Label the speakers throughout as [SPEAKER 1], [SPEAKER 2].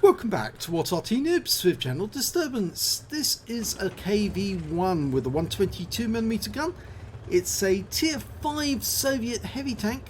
[SPEAKER 1] Welcome back to what Arty Noobs with General Disturbance. This is a KV-1 with a 122mm gun. It's a Tier 5 Soviet heavy tank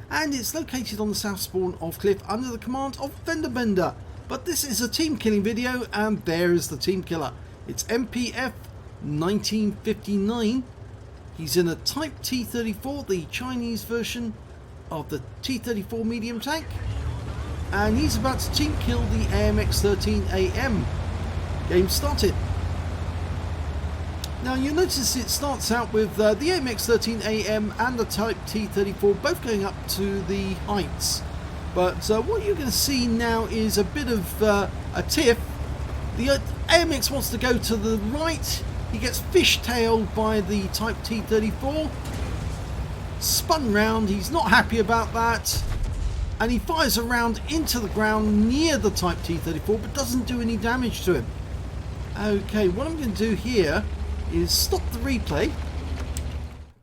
[SPEAKER 1] and it's located on the south spawn of Cliff under the command of FendaBenda. But this is a team killing video and there is the team killer. It's mpf1959. He's in a Type T-34, the Chinese version of the T-34 medium tank. And he's about to team kill the AMX13AM. Game started. Now you'll notice it starts out with the AMX13AM and the Type T-34 both going up to the heights. But what you're going to see now is a bit of a tiff. The AMX wants to go to the right. He gets fishtailed by the Type T-34. Spun round. He's not happy about that. And he fires a round into the ground near the Type T-34 but doesn't do any damage to him. Okay, what I'm going to do here is stop the replay.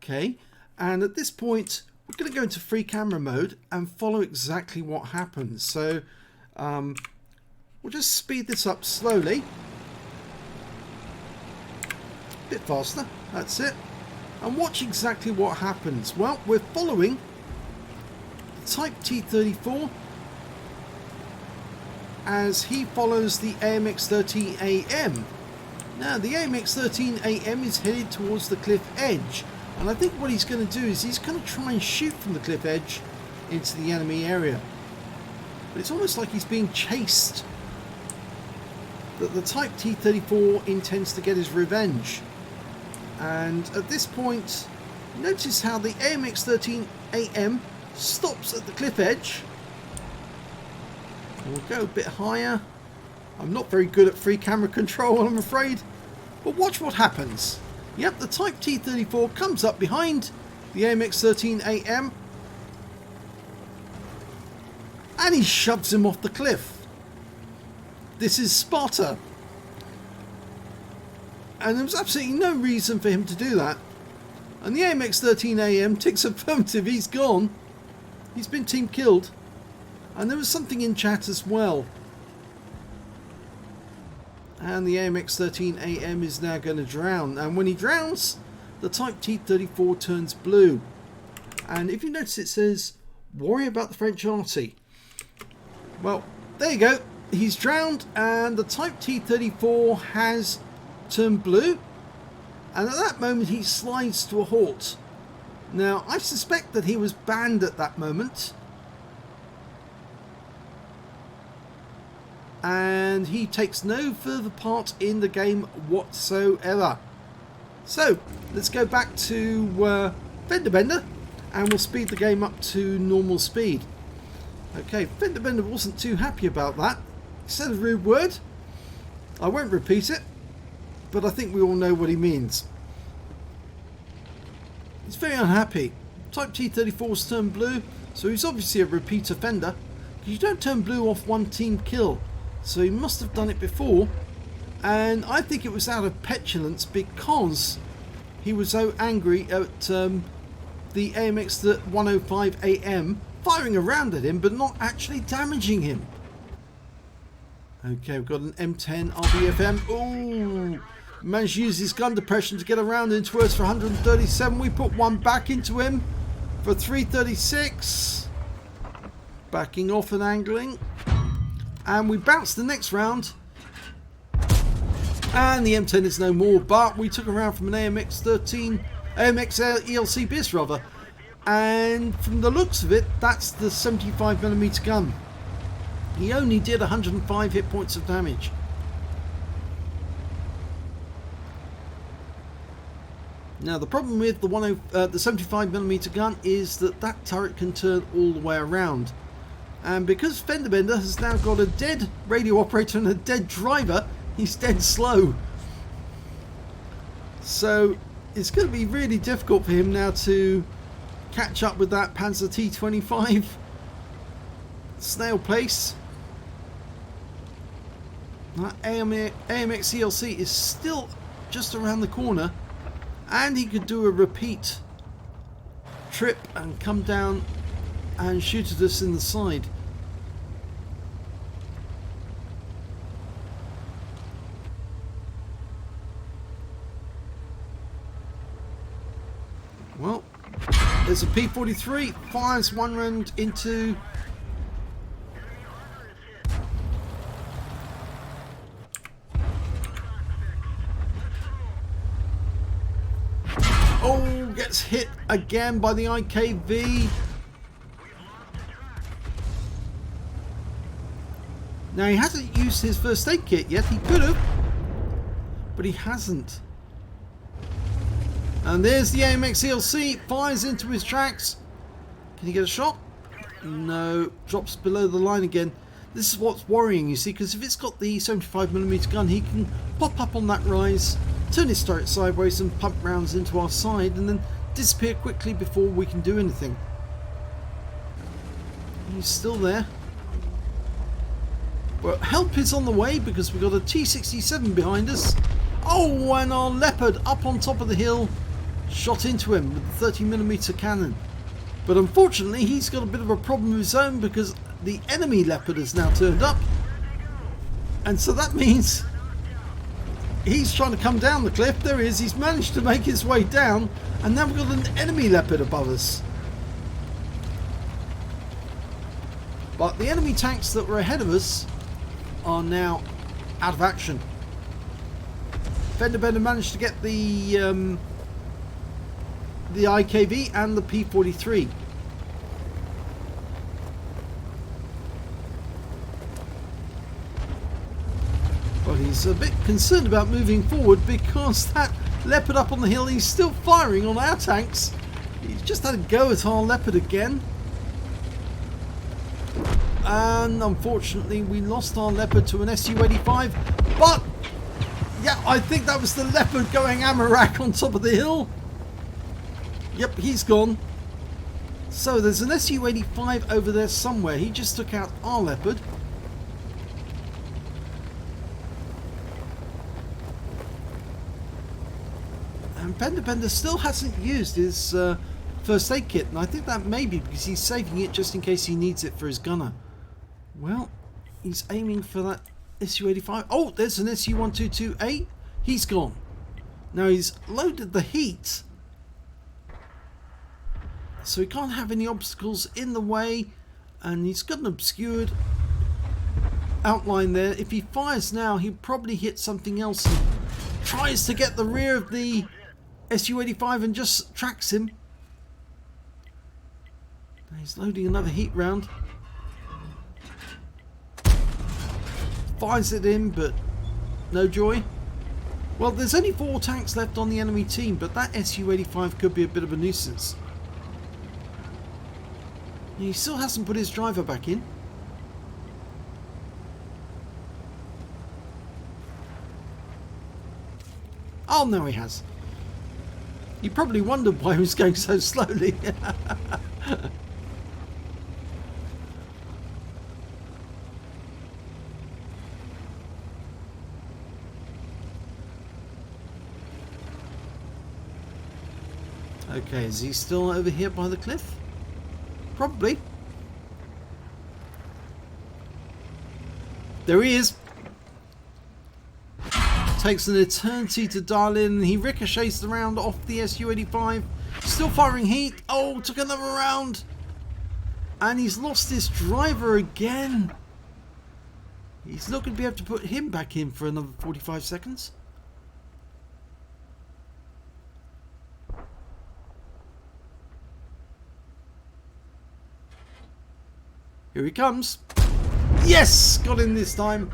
[SPEAKER 1] Okay, and at this point we're going to go into free camera mode and follow exactly what happens. So we'll just speed this up slowly. A bit faster, that's it. And watch exactly what happens. Well, we're following Type T-34 as he follows the AMX13AM. Now the AMX13AM is headed towards the cliff edge, and I think what he's going to do is he's going to try and shoot from the cliff edge into the enemy area. But it's almost like he's being chased. That the Type T-34 intends to get his revenge. And at this point, notice how the AMX13AM stops at the cliff edge. We'll go a bit higher. I'm not very good at free camera control, I'm afraid. But watch what happens. Yep, the Type T-34 comes up behind the AMX13AM and he shoves him off the cliff. This is Sparta. And there was absolutely no reason for him to do that. And the AMX13AM ticks affirmative, he's gone. He's been team killed. And there was something in chat as well. And the AMX13AM is now going to drown. And when he drowns, the Type T-34 turns blue. And if you notice it says, worry about the French Arty. Well, there you go. He's drowned and the Type T-34 has turned blue. And at that moment he slides to a halt. Now, I suspect that he was banned at that moment. And he takes no further part in the game whatsoever. So, let's go back to FendaBenda and we'll speed the game up to normal speed. Okay, FendaBenda wasn't too happy about that. He said a rude word. I won't repeat it, but I think we all know what he means. He's very unhappy. Type T-34's turned blue, so he's obviously a repeat offender. Because you don't turn blue off one team kill. So he must have done it before. And I think it was out of petulance because he was so angry at the AMX105AM firing a round at him but not actually damaging him. Okay, we've got an M10 RBFM. Ooh! Managed to use his gun depression to get a round into us for 137. We put one back into him for 336. Backing off and angling. And we bounced the next round. And the M10 is no more. But we took a round from an AMX ELC BIS rather. And from the looks of it, that's the 75mm gun. He only did 105 hit points of damage. Now the problem with the 75mm gun is that that turret can turn all the way around. And because FendaBenda has now got a dead radio operator and a dead driver, he's dead slow. So it's going to be really difficult for him now to catch up with that Panzer T25 snail pace. That AMX ELC is still just around the corner. And he could do a repeat trip and come down and shoot at us in the side. There's a P43, fires one round into... Oh, gets hit again by the IKV. Now he hasn't used his first aid kit yet. He could have, but he hasn't. And there's the AMX ELC, fires into his tracks. Can he get a shot? No, drops below the line again. This is what's worrying, you see, because if it's got the 75mm gun, he can pop up on that rise, turn his turret sideways and pump rounds into our side and then disappear quickly before we can do anything. He's still there. Well, help is on the way because we've got a T-67 behind us. Oh, and our Leopard up on top of the hill shot into him with the 30mm cannon. But unfortunately, he's got a bit of a problem of his own because the enemy Leopard has now turned up. And so that means he's trying to come down the cliff. There he is. He's managed to make his way down. And now we've got an enemy Leopard above us. But the enemy tanks that were ahead of us are now out of action. FendaBenda managed to get the IKV and the P43. But he's a bit concerned about moving forward because that Leopard up on the hill, he's still firing on our tanks. He's just had a go at our Leopard again. And unfortunately we lost our Leopard to an Su-85, but yeah, I think that was the Leopard going Amarak on top of the hill. Yep, he's gone. So there's an Su-85 over there somewhere. He just took out our Leopard. And FendaBenda still hasn't used his first aid kit, and I think that may be because he's saving it just in case he needs it for his gunner. Well, he's aiming for that Su-85. Oh, there's an Su-1228. He's gone. Now he's loaded the heat, so he can't have any obstacles in the way, and he's got an obscured outline there. If he fires now, he'll probably hit something else and tries to get the rear of the Su-85 and just tracks him. Now he's loading another heat round. Fires it in, but no joy. Well, there's only 4 tanks left on the enemy team, but that Su-85 could be a bit of a nuisance. He still hasn't put his driver back in. Oh, no, he has. He probably wondered why he was going so slowly. Okay, is he still over here by the cliff? Probably. There he is. Takes an eternity to dial in. He ricochets the round off the Su-85. Still firing heat. Oh, took another round. And he's lost his driver again. He's not going to be able to put him back in for another 45 seconds. Here he comes. Yes! Got in this time.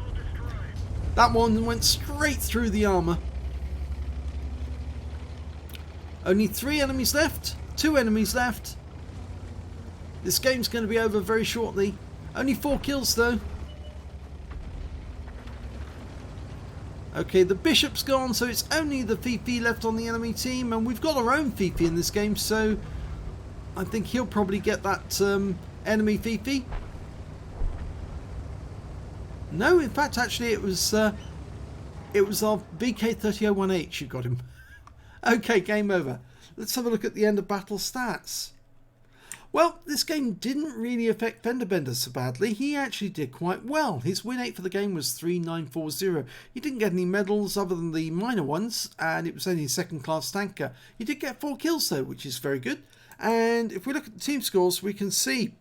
[SPEAKER 1] That one went straight through the armour. Only 3 enemies left. 2 enemies left. This game's going to be over very shortly. Only 4 kills though. Okay, the Bishop's gone, so it's only the Fifi left on the enemy team, and we've got our own Fifi in this game, so I think he'll probably get that enemy Fifi. No, in fact, actually, it was our VK3001H who got him. Okay, game over. Let's have a look at the end of battle stats. Well, this game didn't really affect FendaBenda so badly. He actually did quite well. His win rate for the game was 3940. He didn't get any medals other than the minor ones, and it was only a second class tanker. He did get 4 kills though, which is very good. And if we look at the team scores, we can see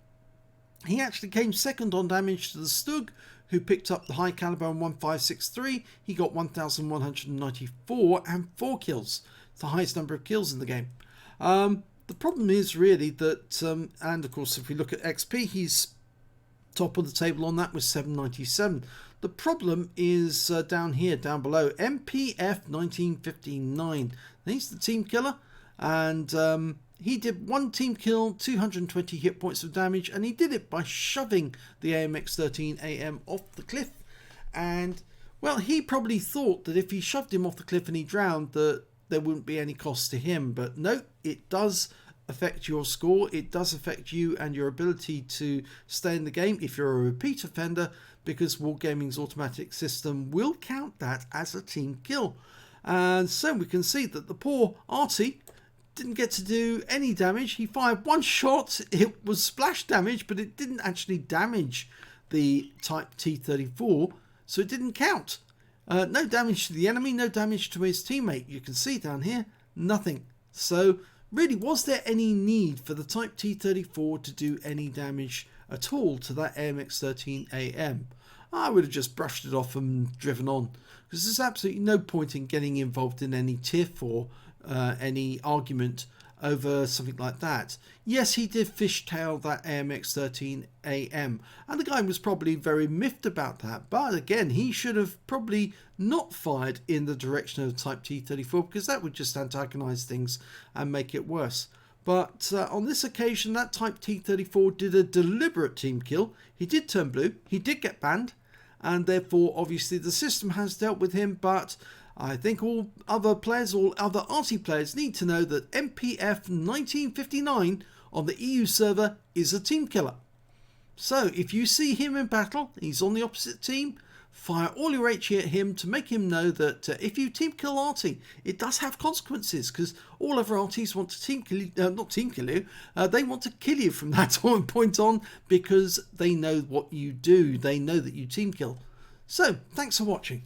[SPEAKER 1] he actually came second on damage to the Stug, who picked up the high caliber on 1563. He got 1,194 and 4 kills. It's the highest number of kills in the game. The problem is really that, and of course if we look at XP, he's top of the table on that with 797. The problem is down here, down below, mpf1959. He's the team killer, and he did 1 team kill, 220 hit points of damage, and he did it by shoving the AMX13AM off the cliff. And well, he probably thought that if he shoved him off the cliff and he drowned, that there wouldn't be any cost to him. But no, it does affect your score. It does affect you and your ability to stay in the game if you're a repeat offender, because Wargaming's automatic system will count that as a team kill. And so we can see that the poor Arty didn't get to do any damage. He fired 1 shot. It was splash damage, but it didn't actually damage the Type T34, so it didn't count. No damage to the enemy, no damage to his teammate. You can see down here, nothing. So really, was there any need for the Type T34 to do any damage at all to that AMX13AM? I would have just brushed it off and driven on, because there's absolutely no point in getting involved in any tiff or any argument over something like that. Yes, he did fishtail that AMX13AM, and the guy was probably very miffed about that, but again, he should have probably not fired in the direction of the Type T34, because that would just antagonize things and make it worse. But on this occasion, that Type T34 did a deliberate team kill. He did turn blue, he did get banned, and therefore obviously the system has dealt with him. But I think all other players, all other Arty players, need to know that mpf1959 on the EU server is a team killer. So if you see him in battle, he's on the opposite team, fire all your HE at him to make him know that if you team kill Arty, it does have consequences, because all other Artys want to team kill you, not team kill you, they want to kill you from that point on, because they know what you do, they know that you team kill. So thanks for watching.